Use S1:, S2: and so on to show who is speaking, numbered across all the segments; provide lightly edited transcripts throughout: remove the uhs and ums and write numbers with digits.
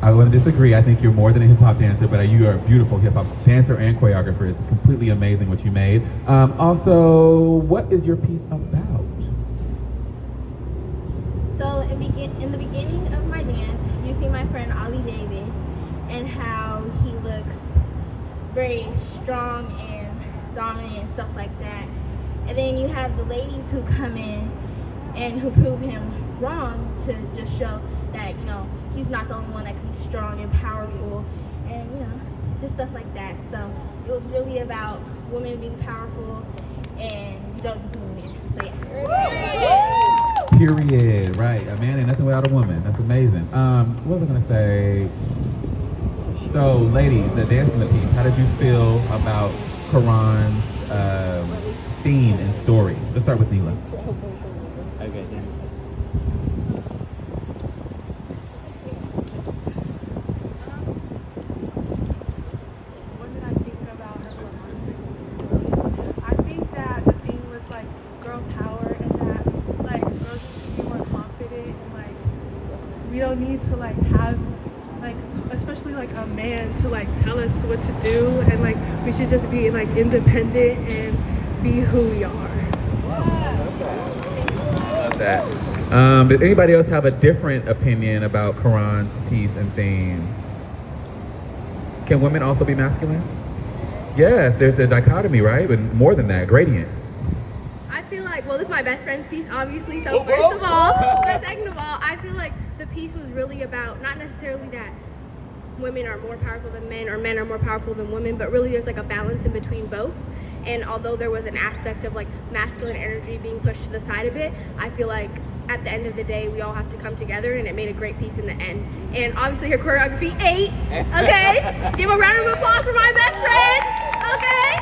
S1: I wouldn't disagree. I think you're more than a hip hop dancer, but you are a beautiful hip hop dancer and choreographer. It's completely amazing what you made. Also, what is your piece about?
S2: So in the beginning of my dance, you see my friend Ollie David and how he looks very strong and dominant and stuff like that. And then you have the ladies who come in and who prove him wrong to just show that, he's not the only one that can be strong and powerful and, just stuff like that. So it was really about women being powerful and you don't just women. So yeah.
S1: Period. Right. A man ain't nothing without a woman. That's amazing. What was I gonna say? So, ladies that danced in the piece, how did you feel about Karan's theme and story? Let's start with Neela.
S3: Okay.
S4: What did I think about her performance? I think that the theme was like girl power and that like girls should be more confident and like we don't need to like have like especially like a man to like tell us what to do and like we should just be like independent and be who we are.
S1: Love that. Did anybody else have a different opinion about Karan's piece and theme? Can women also be masculine? Yes, there's a dichotomy, right? But more than that, gradient.
S2: I feel like, well, this is my best friend's piece, obviously. So first of all, but second of all, I feel like the piece was really about not necessarily that women are more powerful than men or men are more powerful than women, but really there's like a balance in between both. And although there was an aspect of like masculine energy being pushed to the side a bit, I feel like at the end of the day, we all have to come together and it made a great piece in the end. And obviously her choreography, 8, okay? Give a round of applause for my best friend, okay?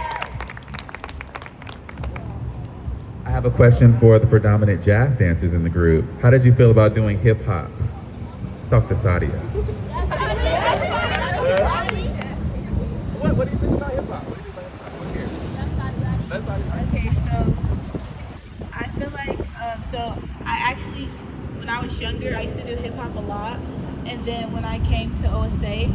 S1: I have a question for the predominant jazz dancers in the group. How did you feel about doing hip hop? Let's talk to Sadia. What do you think about hip hop?
S5: Okay, so I feel like, I actually, when I was younger, I used to do hip hop a lot. And then when I came to OSA,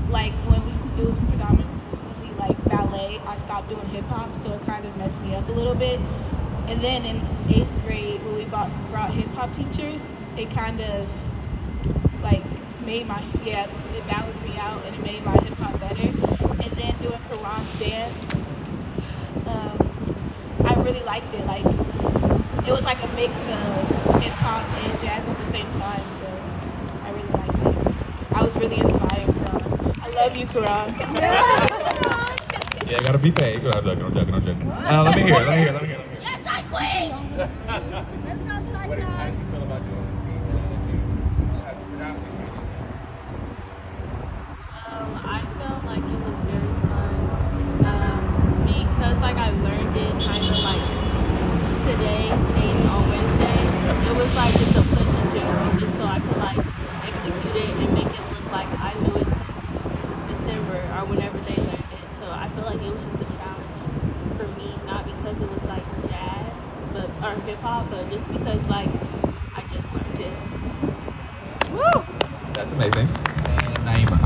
S5: like when it was predominantly like ballet, I stopped doing hip hop, so it kind of messed me up a little bit. And then in 8th grade, when we brought hip hop teachers, it kind of like it balanced me out and it made my hip hop better. And then doing Karan's dance, I really liked it. Like it was like a mix of hip hop and jazz at the same time, so I really liked it. I was really inspired, Karan. I love you, Karan.
S1: Yeah, I gotta be paid. I'm joking. Let me hear.
S2: Yes, I queen! Let's go,
S1: How did you feel about doing this piece?
S6: I felt like it was very fun because like I learned it kind of like today and on Wednesday. It was like just a push and jump just so I could like execute it and make it look like I knew it since December or whenever they learned it. So I feel like it was just a challenge for me, not because it was like jazz or hip hop, but just because like I just learned it.
S1: Woo! That's amazing. And Naima.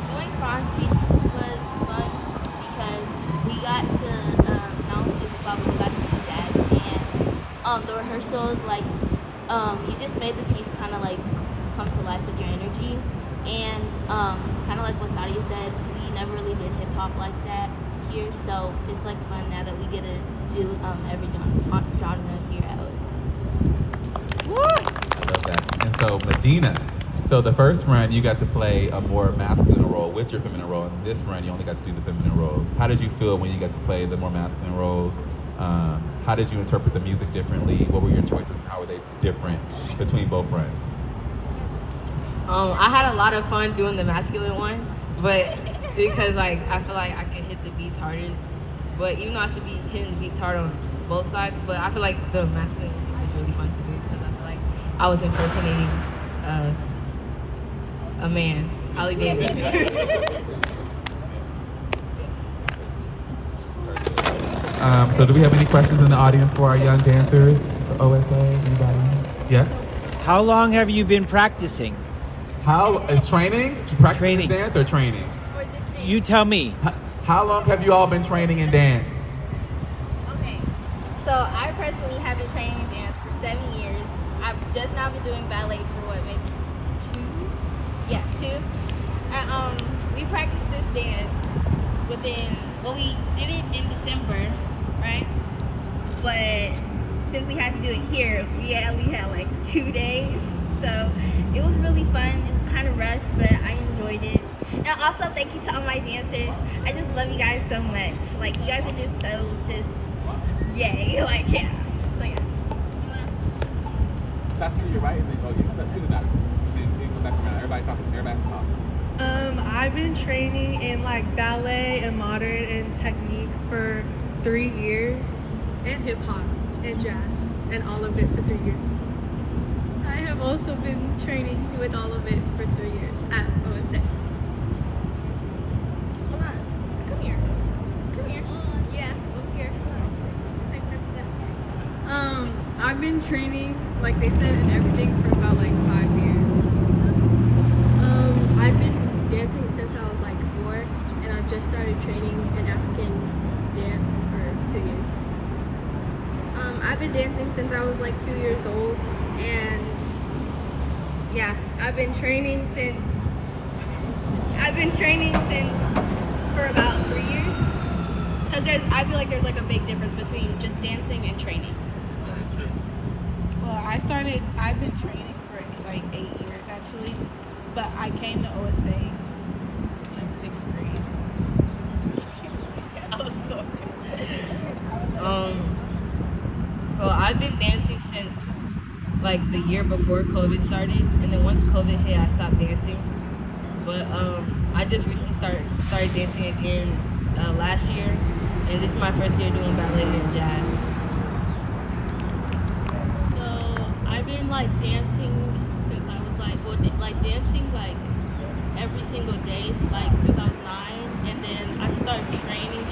S7: Doing cross piece was fun because we got to not only do hip hop, but we got to do jazz and the rehearsals like you just made the piece kind of like come to life with your energy and kind of like what Sadia said, we never really did hip hop like that here, so it's like fun now that we get to do every genre here at OSA.
S1: I love that. And so Medina, so the first run you got to play a more masculine role with your feminine role, and this run you only got to do the feminine roles. How did you feel when you got to play the more masculine roles? How did you interpret the music differently? What were your choices and how were they different between both runs?
S6: I had a lot of fun doing the masculine one, but because like I feel like I can hit the beats harder, but even though I should be hitting the beats hard on both sides, but I feel like the masculine piece was really fun to do because I feel like I was impersonating a man, Ollie David.
S1: So do we have any questions in the audience for our young dancers? OSA? Anybody? Yes?
S3: How long have you been practicing?
S1: How is training? Practicing
S3: Training.
S1: dance or training?
S3: You tell me.
S1: How long have you all been training in dance?
S2: Okay, so I personally have been training in dance for 7 years. I've just now been doing ballet for what, maybe 2? Yeah, 2. And we practiced this dance we did it in December, right? But since we had to do it here, we only had like 2 days. So it was really fun. It was kind of rushed, but I enjoyed it. And also thank you to all my dancers. I just love you guys so much. Like, you guys are just so yay. Like, yeah. So yeah.
S1: Pass it to your right and then go again. Here's the back. Then come back around. Everybody talking. Everybody's talking.
S4: I've been training in like ballet and modern and technique for 3 years, and hip hop and jazz and all of it for 3 years.
S8: I have also been training with all of it for 3 years at OSA.
S2: Hold on. Come here. Come here. Yeah, over here.
S8: I've been training, like they said, and everything for about like 5 years. I've been dancing since I was like 4, and I've just started training in African dance for 2 years. I've been dancing since I was like 2 years old, and yeah, I've been training since for about 3 years. Cause I feel like there's like a big difference between just dancing and training.
S5: Well, I've been training for like 8 years actually, but I came to OSA in 6th grade. I was so
S6: So I've been dancing since like the year before COVID started, and then once COVID hit, I stopped dancing. But I just recently started dancing again last year, and this is my first year doing ballet and jazz. So I've been like dancing since I was like dancing like every single day, like since I was 9, and then I started training,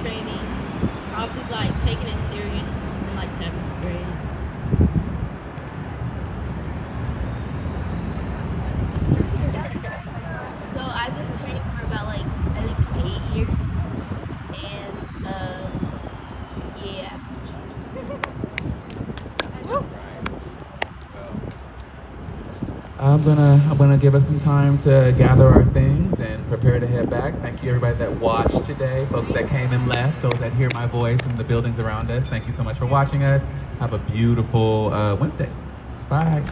S6: probably like taking it serious in like 7th grade.
S7: So I've been training for about like I think 8 years, and yeah.
S1: I'm gonna give us some time to gather our things and prepare to head back. Thank you everybody that watched today, folks that came and left, those that hear my voice in the buildings around us. Thank you so much for watching us. Have a beautiful Wednesday. Bye.